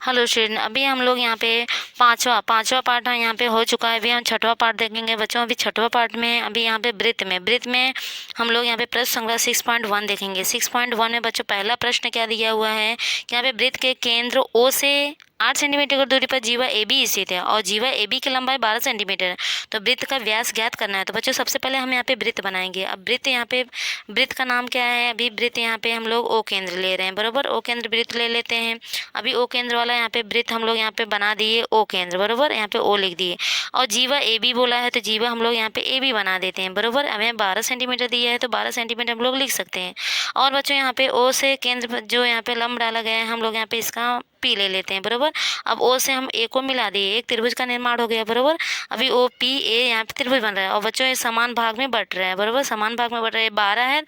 Hello student, अभी हम लोग यहाँ पे पांचवा पार्ट यहाँ पे हो चुका है। अभी हम छठवां पार्ट देखेंगे बच्चों। अभी छठवां पार्ट में अभी यहाँ पे वृत्त में हम लोग यहाँ पे प्रश्न संख्या 6.1 देखेंगे। 6.1 में बच्चों पहला प्रश्न क्या दिया हुआ है कि यहाँ पे वृत्त के केंद्र ओ से 8 सेंटीमीटर की दूरी पर जीवा ए बी स्थित है और जीवा ए बी की लंबाई 12 सेंटीमीटर है। तो वृत्त का व्यास ज्ञात करना है। तो बच्चों सबसे पहले हम यहाँ पे वृत्त बनाएंगे। अब वृत्त का नाम क्या है? अभी वृत्त यहाँ पे हम लोग ओ केंद्र ले रहे हैं, बरोबर। ओ केंद्र वृत्त ले लेते हैं। अभी ओ केंद्र वाला यहाँ पे वृत्त हम लोग यहाँ पे बना दिए ओ केंद्र, बरोबर। यहाँ पे ओ लिख दिए और जीवा ए बी बोला है तो जीवा हम लोग यहाँ पे ए बी बना देते हैं, बरोबर। हमें 12 सेंटीमीटर दिया है तो 12 सेंटीमीटर हम लोग लिख सकते हैं। और बच्चों यहाँ पे ओ से केंद्र जो यहाँ पे लंब डाला गया है हम लोग यहाँ पे इसका पी ले लेते हैं, बरोबर। अब ओ से हम ए को मिला दिए, एक त्रिभुज का निर्माण हो गया, बरोबर। अभी ओ पी ए यहाँ पे त्रिभुज बन रहा है और बच्चों ये समान भाग में बट रहा है, बरोबर। समान भाग में बट रहा है, 12 है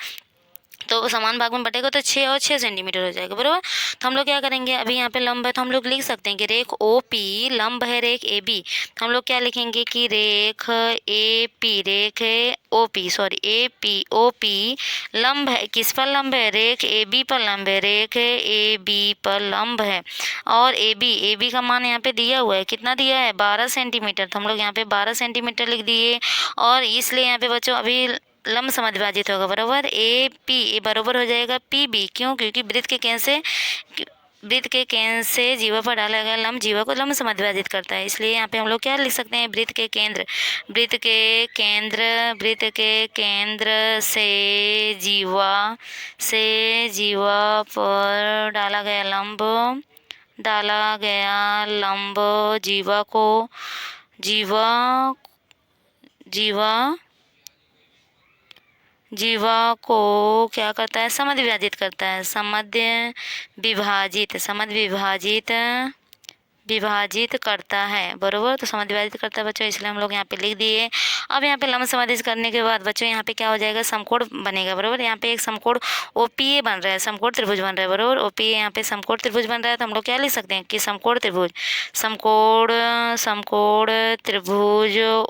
तो समान भाग में बटेगा तो 6 और 6 सेंटीमीटर हो जाएगा, बरोबर। तो हम लोग क्या करेंगे, अभी यहाँ पे लंब है तो हम लोग लिख सकते हैं कि रेख ओ पी लंब है रेख ए बी। तो हम लोग क्या लिखेंगे कि रेख ए पी रेख है O P sorry A P O P लंब है, किस पर लंब है? रेख ए बी पर लंब है, रेख ए बी पर लंब है। और ए बी का मान यहाँ पे दिया हुआ है, कितना दिया है? 12 सेंटीमीटर। तो हम लोग यहाँ पे 12 सेंटीमीटर लिख दिए और इसलिए यहाँ पे बच्चों अभी लंब समद्विभाजित होगा, बराबर। ए पी बराबर हो जाएगा पी बी। क्यों? क्योंकि वृत्त के केंद्र से जीवा पर डाला गया लंब जीवा को लंब समद्विभाजित करता है। इसलिए यहाँ पे हम लोग क्या लिख सकते हैं? वृत्त के केंद्र से जीवा पर डाला गया लंब जीवा को क्या करता है? समद्विभाजित करता है। विभाजित करता है, बरोबर। तो समद्विभाजित करता है बच्चों, इसलिए हम लोग यहाँ पे लिख दिए। अब यहाँ पे लंब समद्विभाजित करने के बाद बच्चों यहाँ पे क्या हो जाएगा? समकोण बनेगा, बरोबर। यहाँ पे एक समकोण ओपीए बन रहा है, समकोण त्रिभुज बन रहा है, बरोबर। ओपीए यहाँ पे समकोण त्रिभुज बन रहा है तो हम लोग क्या लिख सकते हैं कि समकोण त्रिभुज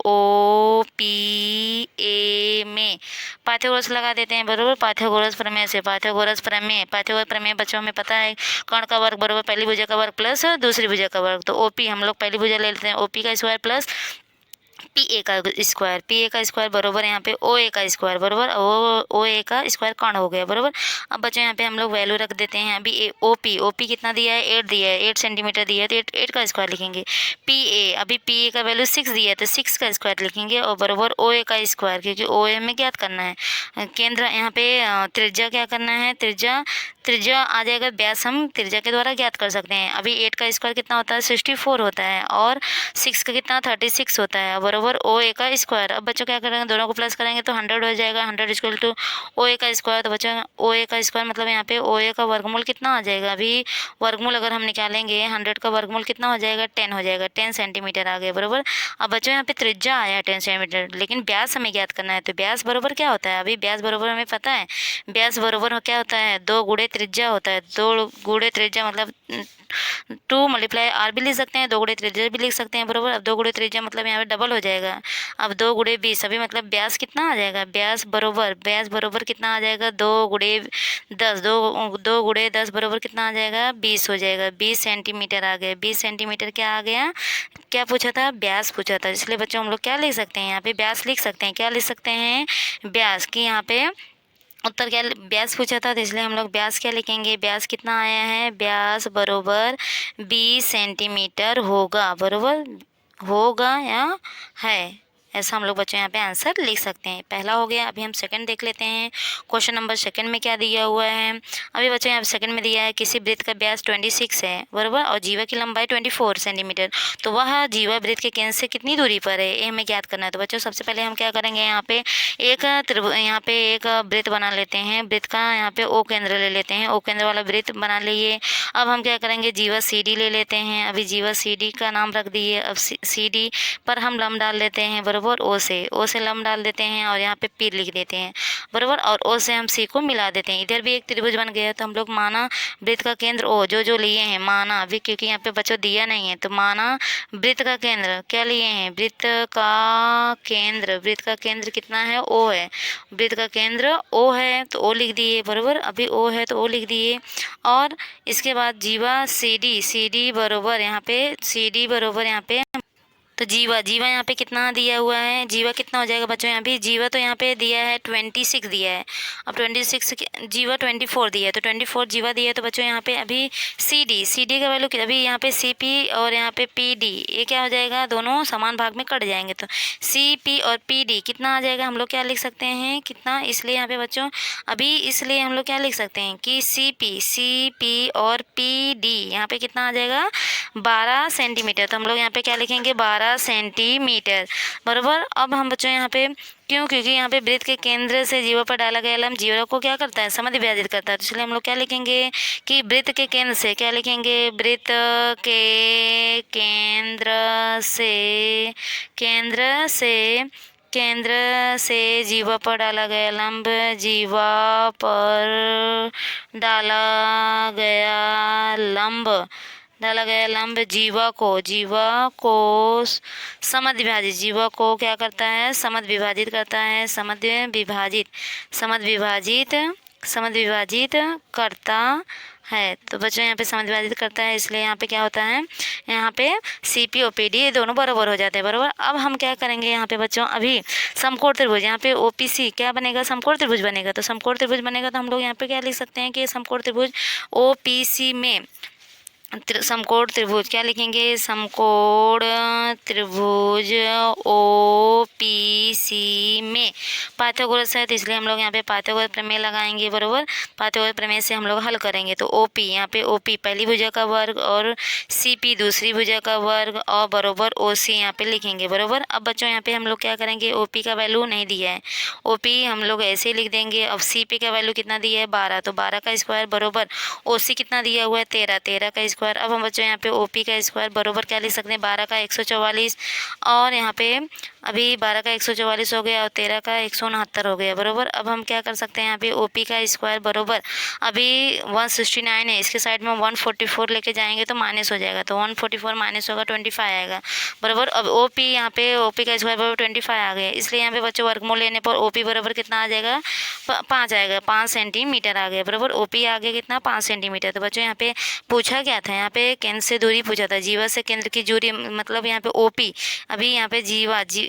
ओ पी ए में पाइथागोरस लगा देते हैं, बरोबर। पाइथागोरस प्रमेय बच्चों में पता है, कर्ण का वर्ग बरोबर पहली भुजा का वर्ग प्लस दूसरी भुजा का वर्ग। तो ओपी हम लोग पहली भुजा ले लेते हैं, ओपी का स्क्वायर प्लस पी ए का स्क्वायर बरोबर यहाँ पे ओ ए का स्क्वायर, बरोबर। ओ ए का स्क्वायर कर्ण हो गया, बरोबर। अब बच्चों यहाँ पे हम लोग वैल्यू रख देते हैं। अभी ओ पी कितना दिया है? 8 दिया है, 8 सेंटीमीटर दिया है तो 8 का स्क्वायर लिखेंगे। पी ए अभी पी ए का वैल्यू 6 दिया है तो 6 का स्क्वायर लिखेंगे और बरोबर ओ ए का स्क्वायर, क्योंकि ओ ए में ज्ञात करना है केंद्र। यहाँ पे त्रिज्या क्या करना है? त्रिज्या आ जाएगा व्यास, हम त्रिज्या के द्वारा ज्ञात कर सकते हैं। अभी 8 का स्क्वायर कितना होता है? 64 होता है और 6 का कितना? 36 होता है, बरोबर ओ ए का स्क्वायर। अब बच्चों क्या करेंगे? दोनों को प्लस करेंगे तो 100 हो जाएगा, 100 इक्वल टू ओ ए का स्क्वायर। तो बच्चों ओ ए का स्क्वायर मतलब यहाँ पे ओ ए का वर्गमूल कितना आ जाएगा? अभी वर्गमूल अगर हम निकालेंगे 100 का वर्गमूल कितना हो जाएगा? 10 हो जाएगा, 10 सेंटीमीटर आ गए, बरोबर। अब बच्चों यहाँ पे त्रिज्या आया 10 सेंटीमीटर, लेकिन व्यास हमें ज्ञात करना है। तो व्यास बरोबर क्या होता है? अभी व्यास बरोबर हमें पता है, व्यास बरोबर क्या होता है? 2 गुणे त्रिज्या होता है। 2 गुणे त्रिज्या मतलब 2 मल्टीप्लाई आर भी लिख सकते हैं, 2 गुणे त्रिज्या भी लिख सकते हैं, बरोबर। अब 2 गुणे त्रिज्या मतलब यहाँ पे डबल हो जाएगा। अब 2 गुणे 20 अभी मतलब व्यास कितना आ जाएगा? व्यास बरोबर कितना आ जाएगा? 2 गुणे 10 दो गुणे 10 बरोबर कितना आ जाएगा? 20 हो जाएगा। 20 सेंटीमीटर आ गया। 20 सेंटीमीटर क्या आ गया? क्या पूछा था? व्यास पूछा था। इसलिए बच्चों हम लोग क्या लिख सकते हैं? यहाँ पे व्यास लिख सकते हैं। क्या लिख सकते हैं? व्यास की यहाँ पे उत्तर क्या? व्यास पूछा था तो इसलिए हम लोग व्यास क्या लिखेंगे? व्यास कितना आया है? व्यास बरोबर 20 सेंटीमीटर होगा, बरोबर होगा या है, ऐसा हम लोग बच्चों यहाँ पे आंसर लिख सकते हैं। पहला हो गया। अभी हम सेकंड देख लेते हैं। क्वेश्चन नंबर सेकंड में क्या दिया हुआ है? अभी बच्चों यहाँ सेकंड में दिया है किसी वृत्त का व्यास 26 है, बरोबर, और जीवा की लंबाई 24 सेंटीमीटर। तो वह जीवा वृत्त के केंद्र से कितनी दूरी पर है, ये हमें ज्ञात करना है। तो बच्चों सबसे पहले हम क्या करेंगे? यहाँ पे एक वृत्त बना लेते हैं। वृत्त का यहाँ पे ओ केंद्र ले लेते हैं, ओ केंद्र वाला वृत्त बना लिए। अब हम क्या करेंगे? जीवा सी डी ले लेते हैं। अभी जीवा सी डी का नाम रख दिए। अब सी डी पर हम लंब डाल लेते हैं, बरोबर। बराबर, ओ से लंब डाल देते हैं और यहाँ पे पी लिख देते हैं बराबर, और ओ से हम सी को मिला देते हैं। इधर भी एक त्रिभुज बन गया, तो हम लोग माना वृत्त का केंद्र ओ, जो लिए हैं माना, अभी क्योंकि यहाँ पे बच्चों दिया नहीं है, तो माना वृत्त का केंद्र क्या लिए हैं, वृत्त का केंद्र कितना है, ओ है, वृत्त का केंद्र ओ है तो ओ लिख दिए बराबर, अभी ओ है तो ओ लिख दिए। और इसके बाद जीवा सी डी बराबर यहाँ पे तो जीवा यहाँ पे कितना दिया हुआ है, जीवा कितना हो जाएगा बच्चों, यहाँ भी जीवा तो यहाँ पे दिया है 26 दिया है। अब 26 जीवा 24 दिया है, तो 24 जीवा दिया है, तो बच्चों यहाँ पे अभी सी डी का वैल्यू अभी यहाँ पे सी पी और यहाँ पे पी डी, ये क्या हो जाएगा, दोनों समान भाग में कट जाएंगे, तो सी पी और पी डी कितना आ जाएगा, हम लोग क्या लिख सकते हैं कितना, इसलिए यहाँ पे बच्चों अभी इसलिए हम लोग क्या लिख सकते हैं कि सी पी और पी डी यहाँ पे कितना आ जाएगा 12 सेंटीमीटर, तो हम लोग यहाँ पे क्या लिखेंगे 12 सेंटीमीटर बराबर। अब हम बच्चों यहाँ पे क्योंकि यहाँ पे वृत्त के केंद्र से जीवा पर डाला गया लंब जीवा को क्या करता है, समद्वि विभाजित करता है, तो इसलिए हम लोग क्या लिखेंगे कि वृत्त के केंद्र से क्या लिखेंगे, वृत्त के केंद्र से जीवा पर डाला गया लंब जीवा को जीवा को क्या करता है, समद विभाजित करता है, समद विभाजित करता है। तो बच्चों यहाँ पे समद विभाजित करता है, इसलिए यहाँ पे क्या होता है, यहाँ पे C P O P D दोनों बराबर हो जाते हैं बराबर। अब हम क्या करेंगे यहाँ पे बच्चों, अभी समकोण त्रिभुज यहाँ पे ओ पी सी क्या बनेगा, समकोण त्रिभुज बनेगा, तो समकोण त्रिभुज बनेगा तो हम लोग यहाँ पे क्या लिख सकते हैं कि समकोण त्रिभुज ओ पी सी में समकोण त्रिभुज क्या लिखेंगे, समकोण त्रिभुज ओ पी सी में पाइथागोरस है, तो इसलिए हम लोग यहाँ पे पाइथागोरस प्रमेय लगाएंगे बराबर। पाइथागोरस प्रमेय से हम लोग हल करेंगे, तो ओ पी यहाँ पे ओ पी पहली भुजा का वर्ग और सी पी दूसरी भुजा का वर्ग और बराबर ओ सी यहाँ पे लिखेंगे बराबर। अब बच्चों यहाँ पे हम लोग क्या करेंगे, ओ पी का वैल्यू नहीं दिया है, ओ पी हम लोग ऐसे ही लिख देंगे। अब सी पी का वैल्यू कितना दिया है 12, तो 12 का स्क्वायर बराबर ओ सी कितना दिया हुआ है 13 का स्क्वायर। अब हम बच्चों यहाँ पे ओपी का स्क्वायर बरोबर क्या लिख सकते हैं 12 का 144, और यहाँ पे अभी 12 का 144 हो गया और 13 का 169 हो गया बरोबर। अब हम क्या कर सकते हैं, यहाँ पे ओपी का स्क्वायर बरोबर अभी 169 है, इसके साइड में 144 लेके जाएंगे तो माइनस हो जाएगा, तो 144 माइनस होगा 25 आएगा बराबर। अब ओपी यहाँ पे ओपी का स्क्वायर बराबर 25 आ गया, इसलिए यहाँ पे बच्चों वर्गमूल लेने पर ओपी बराबर कितना आ जाएगा 5 आएगा, 5 सेंटीमीटर आ गया बराबर। ओपी आ गया कितना 5 सेंटीमीटर। तो बच्चों यहाँ पे पूछा क्या था, यहाँ पे केंद्र से दूरी पूछा था, जीवा से केंद्र की दूरी मतलब यहाँ पे ओपी, अभी यहाँ पे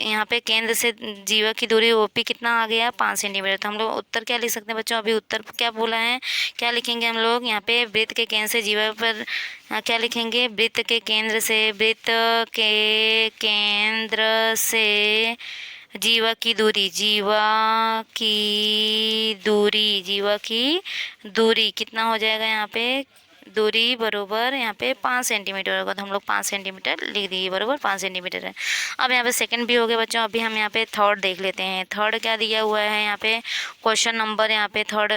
यहाँ पे केंद्र से जीवा की दूरी ओपी कितना आ गया 5 सेंटीमीटर। तो हम लोग उत्तर क्या लिख सकते हैं बच्चों, अभी उत्तर क्या बोला है, क्या लिखेंगे हम लोग यहाँ पे वृत्त के केंद्र से जीवा पर क्या लिखेंगे, वृत्त के केंद्र से जीवा की दूरी कितना हो जाएगा, यहाँ पे दूरी बरोबर यहाँ पे 5 सेंटीमीटर होगा, तो हम लोग 5 सेंटीमीटर लिख दिए बरोबर, 5 सेंटीमीटर है। अब यहाँ पे सेकंड भी हो गया बच्चों, अभी हम यहाँ पे थर्ड देख लेते हैं। थर्ड क्या दिया हुआ है, यहाँ पे क्वेश्चन नंबर यहाँ पे थर्ड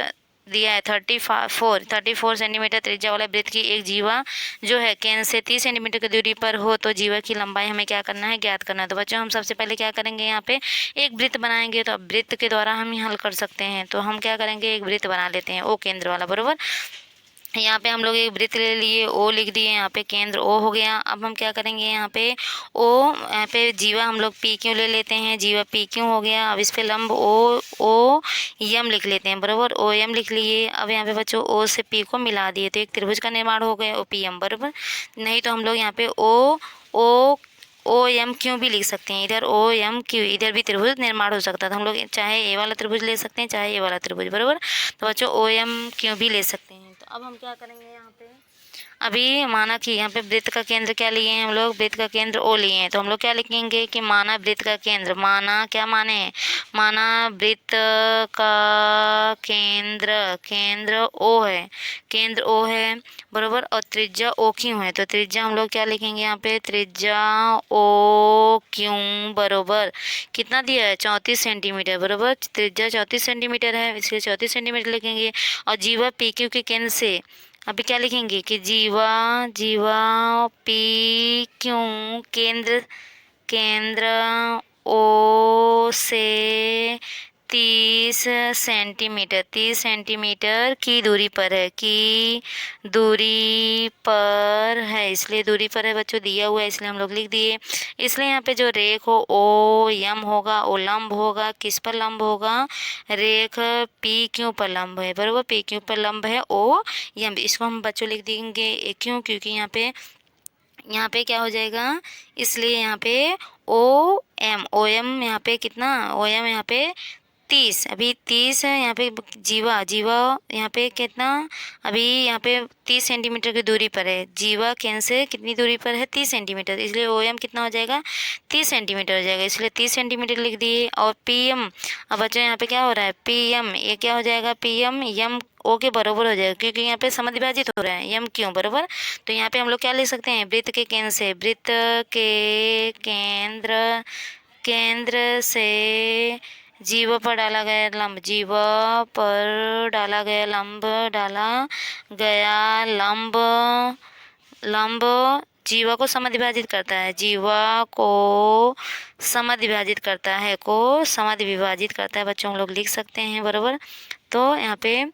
दिया है 34 सेंटीमीटर त्रिज्या वाला वृत्त की एक जीवा जो है केंद्र से 30 सेंटीमीटर की दूरी पर हो, तो जीवा की लंबाई हमें क्या करना है, ज्ञात करना है। तो बच्चों हम सबसे पहले क्या करेंगे, यहाँ पे एक वृत्त बनाएंगे, तो अब वृत्त के द्वारा हम हल कर सकते हैं। तो हम क्या करेंगे, एक वृत्त बना लेते हैं ओ केंद्र वाला बरोबर। यहाँ पे हम लोग एक वृत्त ले लिए, ओ लिख दिए, यहाँ पे केंद्र ओ हो गया। अब हम क्या करेंगे, यहाँ पे ओ, यहाँ पे जीवा हम लोग पी क्यों ले लेते हैं, जीवा पी क्यों हो गया। अब इस पे लंब ओ यम लिख लेते हैं बराबर, ओ एम लिख लिए। अब यहाँ पे बच्चों ओ से पी को मिला दिए, तो एक त्रिभुज का निर्माण हो गया ओ पी एम बराबर। नहीं तो हम लोग यहाँ पे ओ एम क्यों भी लिख सकते हैं, इधर ओ एम क्यों, इधर भी त्रिभुज निर्माण हो सकता है। तो हम लोग चाहे ए वाला त्रिभुज ले सकते हैं, चाहे ए वाला त्रिभुज बराबर। तो बच्चों ओ एम क्यों भी ले सकते हैं। तो अब हम क्या करेंगे, यहाँ पे अभी माना कि यहाँ पे वृत्त का केंद्र क्या लिए हैं हम लोग, वृत्त का केंद्र ओ लिए हैं, तो हम लोग क्या लिखेंगे कि माना वृत्त का केंद्र, माना क्या माने, माना वृत्त का केंद्र ओ है, केंद्र ओ है बरोबर, और त्रिज्या ओ क्यों है। तो त्रिज्या हम लोग क्या लिखेंगे, यहाँ पे त्रिज्या ओ क्यों बरोबर कितना दिया है 34 सेंटीमीटर बरोबर, त्रिज्या 34 सेंटीमीटर है, इसलिए 34 सेंटीमीटर लिखेंगे। और जीवा पी क्यू के केंद्र से अभी क्या लिखेंगे कि जीवा पी क्यों केंद्र ओ से 30 सेंटीमीटर, 30 सेंटीमीटर की दूरी पर है, की दूरी पर है, इसलिए दूरी पर है बच्चों, दिया हुआ है इसलिए हम लोग लिख दिए। इसलिए यहाँ पे जो रेख हो ओ यम होगा, ओ लंब होगा, किस पर लंब होगा, रेख पी क्यू पर लंब है, बराबर, पी क्यू पर लंब है ओ यम। इसको हम बच्चों लिख देंगे क्यों, क्योंकि यहाँ पे क्या हो जाएगा, इसलिए यहाँ पे ओ एम यहाँ पे कितना, ओ एम यहाँ पे 30, अभी 30 है यहाँ पे, जीवा जीवा यहाँ पे कितना, अभी यहाँ पे 30 सेंटीमीटर की दूरी पर है, जीवा केंद्र से कितनी दूरी पर है, 30 सेंटीमीटर, इसलिए ओ एम कितना हो जाएगा, 30 सेंटीमीटर हो जाएगा, इसलिए 30 सेंटीमीटर लिख दिए। और पी एम, अब बच्चों यहाँ पे क्या हो रहा है, पी एम, ये क्या हो जाएगा, पी एम यम ओ के बराबर हो जाएगा, क्योंकि यहाँ पे समद्विभाजित हो रहा है, यम क्यों बराबर। तो यहाँ पे हम लोग क्या लिख सकते हैं, वृत्त के केंद्र से, वृत्त के केंद्र से जीवा पर डाला गया लंब, जीवा पर डाला गया लंब, डाला गया लंब, लंब जीवा को समद्विभाजित करता है, जीवा को समद्विभाजित करता है, को समद्विभाजित करता है बच्चों, हम लोग लिख सकते हैं बराबर। तो यहाँ पे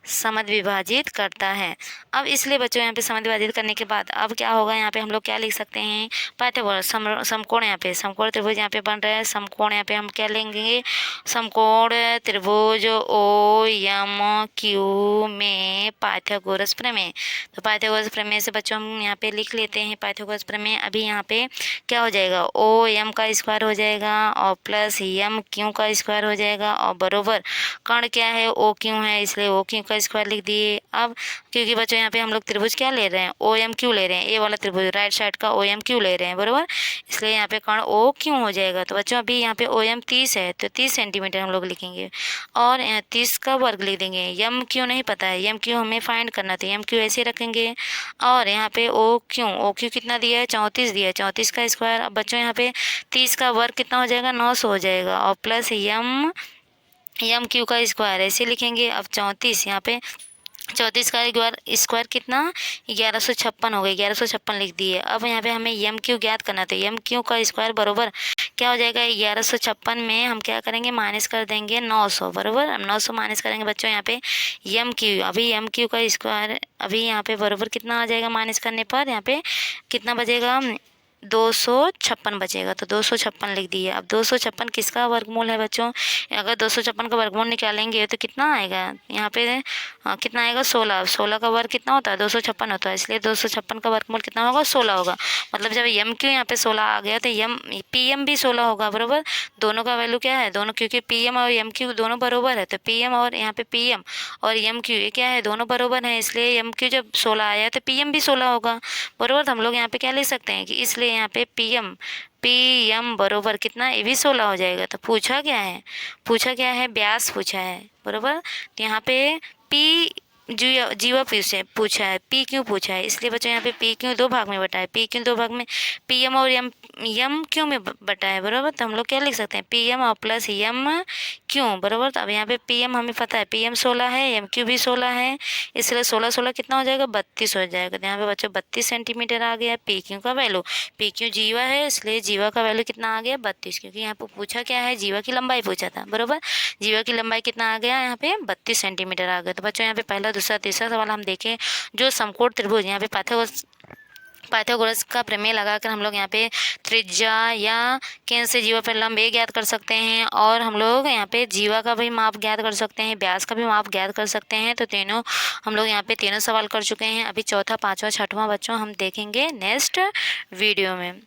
समद्विभाजित करता है। अब इसलिए बच्चों यहाँ पे समद्विभाजित करने के बाद अब क्या होगा, यहाँ पे हम लोग क्या लिख सकते हैं, पाइथागोरस समकोण, यहाँ पे समकोण त्रिभुज यहाँ पे बन रहा है, समकोण यहाँ पे हम क्या लेंगे, समकोण त्रिभुज ओ एम क्यू में पाइथागोरस प्रमेय। तो पाइथागोरस प्रमेय से बच्चों हम यहाँ पे लिख लेते हैं पाइथागोरस प्रमेय। अभी यहाँ पे क्या हो जाएगा, ओ एम का स्क्वायर हो जाएगा और प्लस एम क्यू का स्क्वायर हो जाएगा, और बरोबर कर्ण क्या है, ओ क्यू है, इसलिए ओ क्यू का स्क्वायर लिख दिए। अब क्योंकि बच्चों यहाँ पे हम लोग त्रिभुज क्या ले रहे हैं, ओ एम क्यू ले रहे हैं, ए वाला त्रिभुज राइट साइड का ओ एम क्यू ले रहे हैं बराबर, इसलिए यहाँ पे कर्ण ओ क्यू हो जाएगा। तो बच्चों अभी यहाँ पे ओ एम 30 है, तो 30 सेंटीमीटर हम लोग लिखेंगे और 30 का वर्ग लिख देंगे। यम क्यू नहीं पता है, यम क्यू हमें फाइंड करना था, यम क्यू ऐसे रखेंगे। और यहाँ पे ओ क्यू कितना दिया है, 34 दिया है, 34 का स्क्वायर। अब बच्चों यहाँ पे 30 का वर्ग कितना हो जाएगा, 900 हो जाएगा, और प्लस यम क्यू का स्क्वायर ऐसे लिखेंगे। अब 34 यहाँ पे 34 का स्क्वायर कितना, 1156 हो गया, 1156 लिख दिए। अब यहाँ पे हमें यम क्यू ज्ञात करना था, यम क्यू का स्क्वायर बरोबर क्या हो जाएगा, 1156 में हम क्या करेंगे, माइनस कर देंगे 900 बरोबर। हम 900 माइनस करेंगे बच्चों यहाँ पे यम क्यू, अभी यम क्यू का स्क्वायर अभी यहाँ पे बरोबर कितना आ जाएगा, माइनस करने पर यहाँ पे कितना बचेगा, 256 बचेगा, तो 256 लिख दिए। अब 256 किसका वर्गमूल है बच्चों, अगर 256 का वर्गमूल निकालेंगे तो कितना आएगा, यहाँ पे कितना आएगा, 16, 16 का वर्ग कितना होता है, 256 होता है, इसलिए 256 का वर्गमूल कितना होगा, 16 होगा। मतलब जब यम क्यू यहाँ पे 16 आ गया तो यम पी एम भी 16 होगा बराबर। दोनों का वैल्यू क्या है, दोनों, क्योंकि पी एम और एम क्यू दोनों बराबर है, तो पी एम और यहाँ पे पी एम और एम क्यू ये क्या है, दोनों बराबर है, इसलिए एम क्यू जब 16 आया तो पी एम भी 16 होगा बराबर। तो हम लोग यहाँ पे क्या लिख सकते हैं कि इसलिए यहाँ पे पी एम बरोबर कितना, ये भी 16 हो जाएगा। तो पूछा क्या है, व्यास पूछा है बरोबर। तो यहाँ पे पी जीवा पूछा है, पी क्यों पूछा है, इसलिए बच्चों यहाँ पे पी क्यों 2 भाग में बटा है, पी क्यों 2 भाग में, पी एम और यम क्यों में बटा है बराबर। तो हम लोग क्या लिख सकते हैं, पी एम और प्लस यम क्यों बराबर। तो अब यहाँ पे पी एम हमें पता है, पी एम 16 है, एम क्यू भी 16 है, इसलिए 16 कितना हो जाएगा, 32 हो जाएगा। तो यहाँ पे बच्चों 32 सेंटीमीटर आ गया पी क्यू का वैल्यू। पी क्यू जीवा है, इसलिए जीवा का वैल्यू कितना आ गया, 32, क्योंकि यहाँ पे पूछा क्या है, जीवा की लंबाई पूछा था बराबर। जीवा की लंबाई कितना आ गया, यहाँ पे 32 सेंटीमीटर आ गया। तो बच्चों यहाँ पे पहला दूसरा तीसरा सवाल हम देखें, जो समकोण त्रिभुज यहाँ पे पाइथागोरस का प्रमेय लगाकर हम लोग यहाँ पे त्रिज्या या केंद्र से जीवा पर लंब ज्ञात कर सकते हैं, और हम लोग यहाँ पे जीवा का भी माप ज्ञात कर सकते हैं, व्यास का भी माप ज्ञात कर सकते हैं। तो तीनों हम लोग यहाँ पे तीनों सवाल कर चुके हैं। अभी चौथा, पांचवा, छठवां बच्चों हम देखेंगे नेक्स्ट वीडियो में।